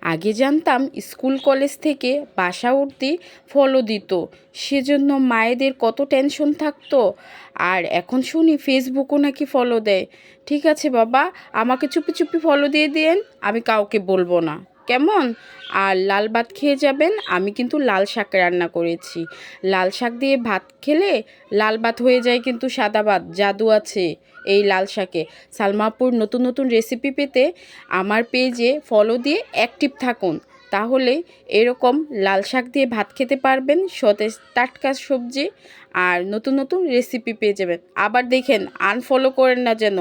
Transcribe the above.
আগে জানতাম school college থেকে বাসা উঠতেই ফলো দিত, সেজন্য মায়েদের কত টেনশন থাকতো। আর এখন শুনি ফেসবুকও নাকি ফলো দেয়। ঠিক আছে বাবা, আমাকে চুপি চুপি ফলো দিয়ে দিন, আমি কাউকে বলবো না, কেমন? আর লাল ভাত খেয়ে যাবেন, আমি কিন্তু লাল শাক রান্না করেছি। লাল শাক দিয়ে ভাত খেলে লাল ভাত হয়ে যায় কিন্তু সাদা ভাত, জাদু আছে এই লাল শাকে। সালমাপুর নতুন নতুন রেসিপি পেতে আমার পেজে ফলো দিয়ে অ্যাক্টিভ থাকুন, তাহলে এরকম লাল শাক দিয়ে ভাত খেতে পারবেন, সতেজ টাটকা সবজি আর নতুন নতুন রেসিপি পেয়ে যাবেন। আবার দেখেন, আনফলো করেন না যেন।